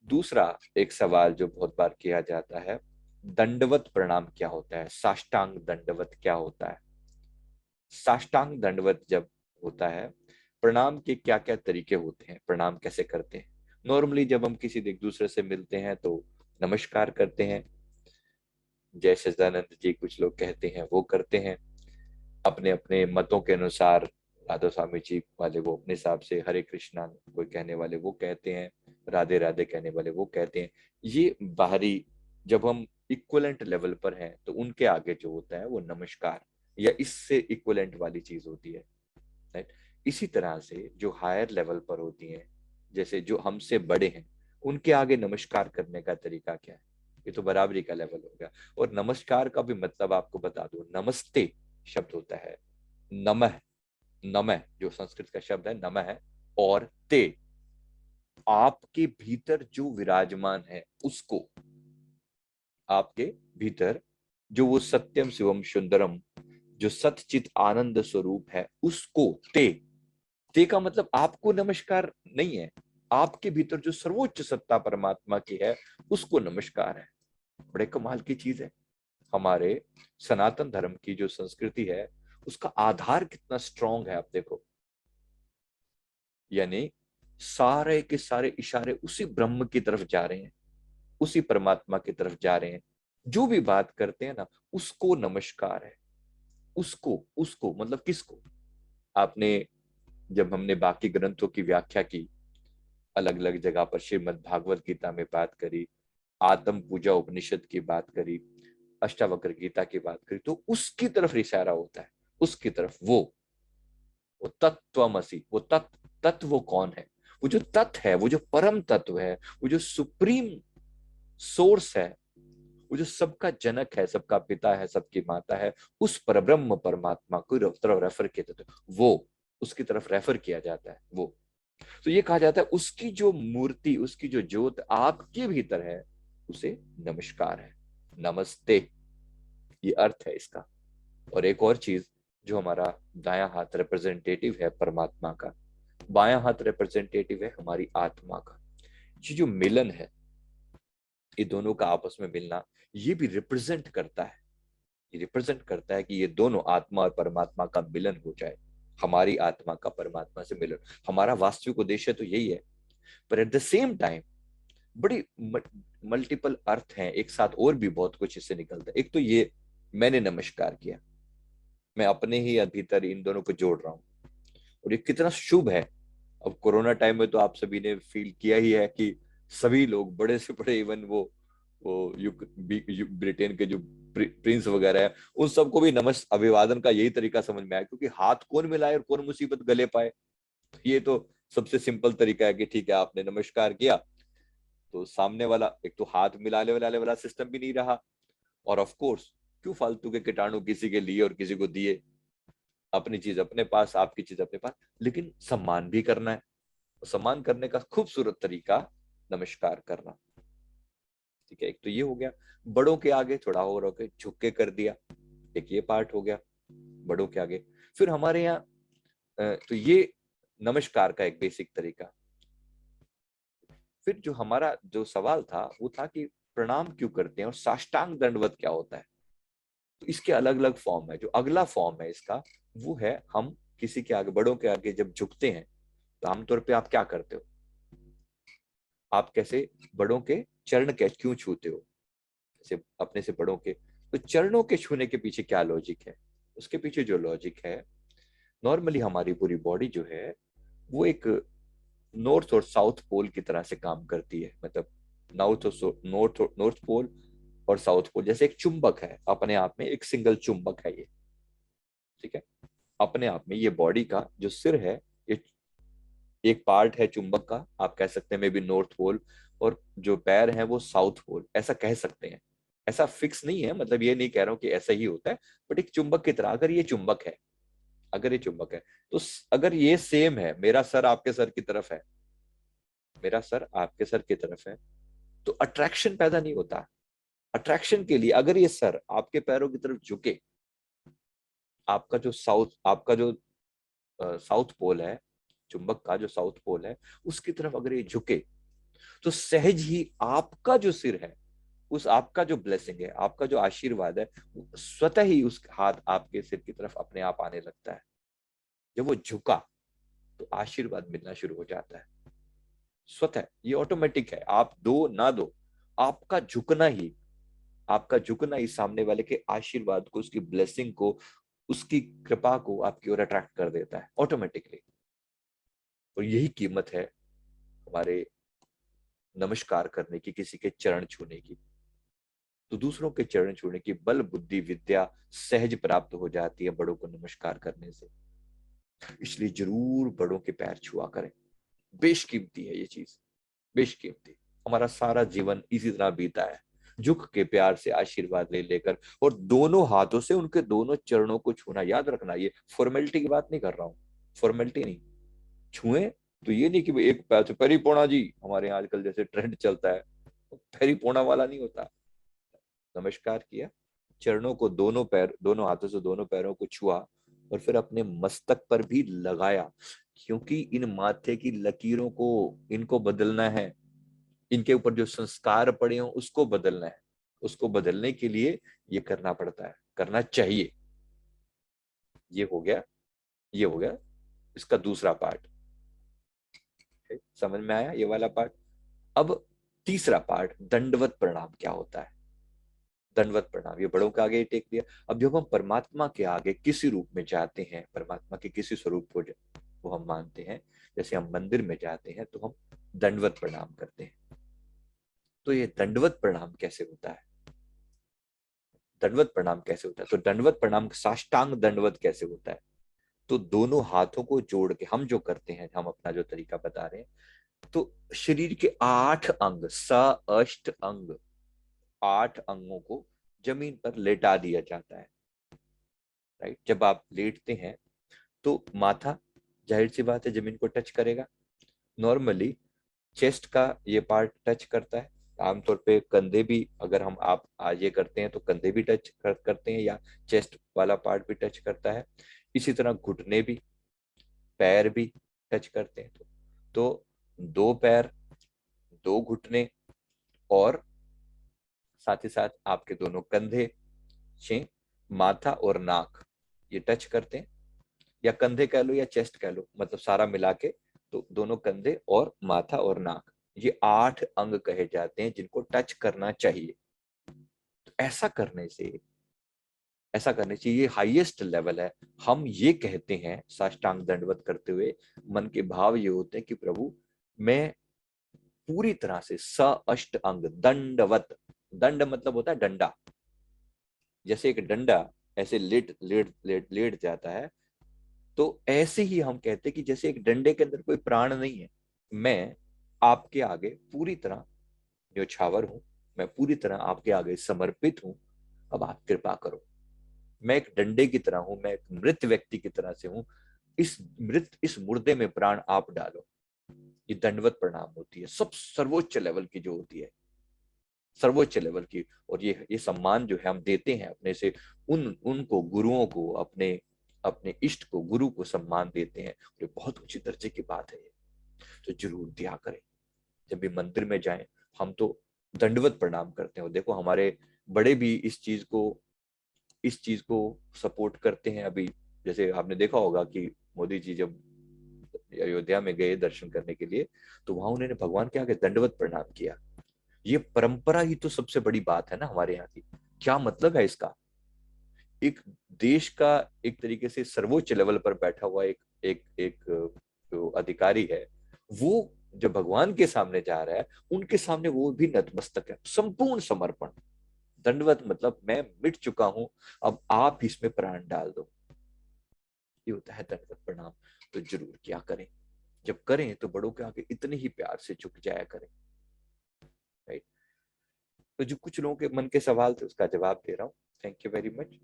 दूसरा एक सवाल जो बहुत बार किया जाता है, दंडवत प्रणाम क्या होता है, साष्टांग दंडवत क्या होता है। साष्टांग दंडवत जब होता है, प्रणाम के क्या क्या तरीके होते हैं, प्रणाम कैसे करते हैं। नॉर्मली जब हम किसी एक दूसरे से मिलते हैं तो नमस्कार करते हैं, जय सच्चिदानंद जी कुछ लोग कहते हैं वो करते हैं, अपने अपने मतों के अनुसार। राधा स्वामी जी वाले वो अपने हिसाब से हरे कृष्णा कोई कहने वाले वो कहते हैं, राधे राधे कहने वाले वो कहते हैं। ये बाहरी, जब हम इक्वलेंट लेवल पर हैं तो उनके आगे जो होता है वो नमस्कार या इससे इक्वलेंट वाली चीज होती है, राइट। इसी तरह से जो हायर लेवल पर होती हैं, जैसे जो हमसे बड़े हैं, उनके आगे नमस्कार करने का तरीका क्या है। ये तो बराबरी का लेवल हो गया। और नमस्कार का भी मतलब आपको बता दूं, नमस्ते शब्द होता है, नमः, नमः जो संस्कृत का शब्द है नमः है, और ते, आपके भीतर जो विराजमान है उसको, आपके भीतर जो वो सत्यम शिवम सुंदरम, जो सतचित आनंद स्वरूप है उसको, ते का मतलब आपको नमस्कार नहीं है, आपके भीतर जो सर्वोच्च सत्ता परमात्मा की है उसको नमस्कार है। बड़े कमाल की चीज है। हमारे सनातन धर्म की जो संस्कृति है उसका आधार कितना स्ट्रांग है आप देखो। यानी सारे के सारे इशारे उसी ब्रह्म की तरफ जा रहे हैं, उसी परमात्मा की तरफ जा रहे हैं। जो भी बात करते हैं ना, उसको नमस्कार है। उसको उसको मतलब किसको। आपने, जब हमने बाकी ग्रंथों की व्याख्या की, अलग अलग जगह पर श्रीमद् भागवत गीता में बात करी, आत्म पूजा उपनिषद की बात करी, अष्टावक्र गीता की बात करी, तो उसकी तरफ इशारा होता है, उसकी तरफ। वो तत्वमसि, वो तत्व वो कौन है, वो जो तत्व है, वो जो परम तत्व है, वो जो सुप्रीम सोर्स है, वो जो सबका जनक है, सबका पिता है, सबकी माता है, उस परब्रह्म परमात्मा को तरफ रेफर किया जाता है। वो उसकी तरफ रेफर किया जाता है। वो तो ये कहा जाता है उसकी जो मूर्ति, उसकी जो ज्योत आपके भीतर है उसे नमस्कार है, नमस्ते, ये अर्थ है इसका। और एक और चीज, जो हमारा दायां हाथ रिप्रेजेंटेटिव है परमात्मा का, बायां हाथ रिप्रेजेंटेटिव है हमारी आत्मा का। ये जो मिलन है, ये दोनों का आपस में मिलना, ये भी रिप्रेजेंट करता है, ये रिप्रेजेंट करता है कि ये दोनों आत्मा और परमात्मा का मिलन हो जाए, हमारी आत्मा का परमात्मा से मिलन। हमारा वास्तविक उद्देश्य तो यही है। पर एट द सेम टाइम बड़ी मल्टीपल अर्थ हैं एक साथ, और भी बहुत कुछ इससे निकलता है। एक तो ये मैंने नमस्कार किया, मैं अपने ही भीतर इन दोनों को जोड़ रहा हूँ, और ये कितना शुभ है। अब कोरोना टाइम में तो आप सभी ने फील किया ही है कि सभी लोग बड़े से बड़े, इवन वो ब्रिटेन के जो प्रिंस वगैरह है, उन सबको भी नमस् अभिवादन का यही तरीका समझ में आया, क्योंकि हाथ कौन मिलाए और कौन मुसीबत गले पाए। ये तो सबसे सिंपल तरीका है कि ठीक है आपने नमस्कार किया तो सामने वाला, एक तो हाथ मिलाने वाले वाला सिस्टम भी नहीं रहा, और ऑफ कोर्स क्यों फालतू के कीटाणु किसी के लिए और किसी को दिए। अपनी चीज अपने पास, आपकी चीज अपने पास, लेकिन सम्मान भी करना है। सम्मान करने का खूबसूरत तरीका नमस्कार करना। ठीक है, एक तो ये हो गया। बड़ों के आगे थोड़ा और होके झुक के कर दिया, एक ये पार्ट हो गया बड़ों के आगे। फिर हमारे यहाँ तो ये नमस्कार का एक बेसिक तरीका। फिर जो हमारा जो सवाल था वो था कि प्रणाम क्यों करते हैं और साष्टांग दंडवत क्या होता है। तो इसके अलग अलग फॉर्म है। जो अगला फॉर्म है इसका, वो है हम किसी के आगे, बड़ों के आगे जब झुकते हैं तो आमतौर पे आप क्या करते हो, आप कैसे बड़ों के चरण के क्यों छूते हो, जैसे अपने से बड़ों के। तो चरणों के छूने के पीछे क्या लॉजिक है, उसके पीछे जो लॉजिक है, नॉर्मली हमारी पूरी बॉडी जो है वो एक नॉर्थ और साउथ पोल की तरह से काम करती है। मतलब नॉर्थ पोल और साउथ पोल जैसे एक चुंबक है, अपने आप में एक सिंगल चुंबक है ये। ठीक है, अपने आप में ये बॉडी का जो सिर है, ये एक पार्ट है चुंबक का, आप कह सकते हैं मे बी नॉर्थ पोल, और जो पैर है वो साउथ पोल, ऐसा कह सकते हैं। ऐसा फिक्स नहीं है, मतलब ये नहीं कह रहा हूं कि ऐसा ही होता है, बट एक चुंबक की तरह, अगर ये चुंबक है, अगर ये चुंबक है, तो अगर ये सेम है, मेरा सर आपके सर की तरफ है, मेरा सर आपके सर की तरफ है, तो अट्रैक्शन पैदा नहीं होता। अट्रैक्शन के लिए अगर ये सर आपके पैरों की तरफ झुके, आपका जो साउथ, आपका जो साउथ पोल है, चुंबक का जो साउथ पोल है, उसकी तरफ अगर ये झुके, तो सहज ही आपका जो सिर है, उस आपका जो ब्लेसिंग है, आपका जो आशीर्वाद है, स्वतः ही उस हाथ आपके सिर की तरफ अपने आप आने लगता है। जब वो झुका तो आशीर्वाद मिलना शुरू हो जाता है स्वतः। ये ऑटोमेटिक है, आप दो ना दो, आपका झुकना ही, आपका झुकना ही सामने वाले के आशीर्वाद को, उसकी ब्लेसिंग को, उसकी कृपा को आपकी ओर अट्रैक्ट कर देता है ऑटोमेटिकली। और यही कीमत है हमारे नमस्कार करने की, किसी के चरण छूने की। तो दूसरों के चरण छूने की बल बुद्धि विद्या सहज प्राप्त हो जाती है बड़ों को नमस्कार करने से। इसलिए जरूर बड़ों के पैर छुआ करें, बेशकीमती है ये चीज, बेशकीमती। हमारा सारा जीवन इसी तरह बीता है, झुक के प्यार से आशीर्वाद ले लेकर, और दोनों हाथों से उनके दोनों चरणों को छूना। याद रखना, ये फॉर्मेलिटी की बात नहीं कर रहा हूं, फॉर्मेलिटी नहीं, छुए तो ये नहीं कि भाई एक पैर से पैरी पोना जी, हमारे यहाँ आजकल जैसे ट्रेंड चलता है, पैरी पोना वाला नहीं होता। नमस्कार किया, चरणों को दोनों पैर, दोनों हाथों से दोनों पैरों को छुआ, और फिर अपने मस्तक पर भी लगाया, क्योंकि इन माथे की लकीरों को, इनको बदलना है, इनके ऊपर जो संस्कार पड़े हों उसको बदलना है। उसको बदलने के लिए ये करना पड़ता है, करना चाहिए। ये हो गया, ये हो गया इसका दूसरा पार्ट। समझ में आया ये वाला पार्ट? अब तीसरा पार्ट, दंडवत प्रणाम क्या होता है। दंडवत प्रणाम, ये बड़ों के आगे ही टेक दिया। अब जब हम परमात्मा के आगे किसी रूप में जाते हैं, परमात्मा के किसी स्वरूप को हम मानते हैं, जैसे हम मंदिर में जाते हैं तो हम दंडवत प्रणाम करते हैं। तो ये दंडवत प्रणाम कैसे होता है? दंडवत प्रणाम कैसे होता है? तो दंडवत प्रणाम, साष्टांग दंडवत कैसे होता है? तो दोनों हाथों को जोड़ के हम जो करते हैं, हम अपना जो तरीका बता रहे हैं, तो शरीर के 8 अंग, स अष्ट अंग, 8 अंगों को जमीन पर लेटा दिया जाता है। राइट, जब आप लेटते हैं तो माथा जाहिर सी बात है जमीन को टच करेगा। नॉर्मली चेस्ट का ये पार्ट टच करता है, आमतौर पे कंधे भी, अगर हम आप आज ये करते हैं तो कंधे भी करते हैं, या चेस्ट वाला पार्ट भी टच करता है। इसी तरह घुटने भी, पैर भी टच करते हैं। तो 2 पैर, 2 घुटने, और साथ ही साथ आपके दोनों कंधे, माथा और नाक, ये टच करते हैं। या कंधे कह लो या चेस्ट कह लो, मतलब सारा मिला के, तो दोनों कंधे और माथा और नाक, ये 8 अंग कहे जाते हैं जिनको टच करना चाहिए। तो ऐसा करने से ये हाईएस्ट लेवल है। हम ये कहते हैं साष्टांग दंडवत करते हुए, मन के भाव ये होते हैं कि प्रभु मैं पूरी तरह से स अष्ट अंग दंडवत, दंड मतलब होता है डंडा, जैसे एक डंडा ऐसे लेट लेट लेट लेट जाता है, तो ऐसे ही हम कहते हैं कि जैसे एक डंडे के अंदर कोई प्राण नहीं है, मैं आपके आगे पूरी तरह न्योछावर हूं, मैं पूरी तरह आपके आगे समर्पित हूं। अब आप कृपा करो, मैं एक डंडे की तरह हूं, मैं एक मृत व्यक्ति की तरह से हूं, इस मुर्दे में प्राण आप डालो। ये दंडवत प्रणाम होती है, सब सर्वोच्च लेवल की जो होती है, सर्वोच्च लेवल की। और ये सम्मान जो है हम देते हैं अपने से, उनको गुरुओं को, अपने अपने इष्ट को, गुरु को सम्मान देते हैं, और ये बहुत ऊंचे दर्जे की बात है ये। तो जरूर दिया करें। जब भी मंदिर में जाएं हम तो दंडवत प्रणाम करते हैं। देखो हमारे बड़े भी इस चीज को सपोर्ट करते हैं। अभी जैसे आपने देखा होगा कि मोदी जी जब अयोध्या में गए दर्शन करने के लिए, तो वहां उन्होंने भगवान के आगे दंडवत प्रणाम किया। ये परंपरा ही तो सबसे बड़ी बात है ना हमारे यहाँ की। क्या मतलब है इसका? एक देश का एक तरीके से सर्वोच्च लेवल पर बैठा हुआ एक एक एक जो अधिकारी है, वो जब भगवान के सामने जा रहा है, उनके सामने वो भी नतमस्तक है, संपूर्ण समर्पण। दंडवत मतलब मैं मिट चुका हूं, अब आप इसमें प्राण डाल दो, ये होता है दंडवत प्रणाम। तो जरूर क्या करें, जब करें तो बड़ों के आगे इतने ही प्यार से झुक जाया करें। राइट। तो जो कुछ लोगों के मन के सवाल थे उसका जवाब दे रहा हूँ। Thank you very much.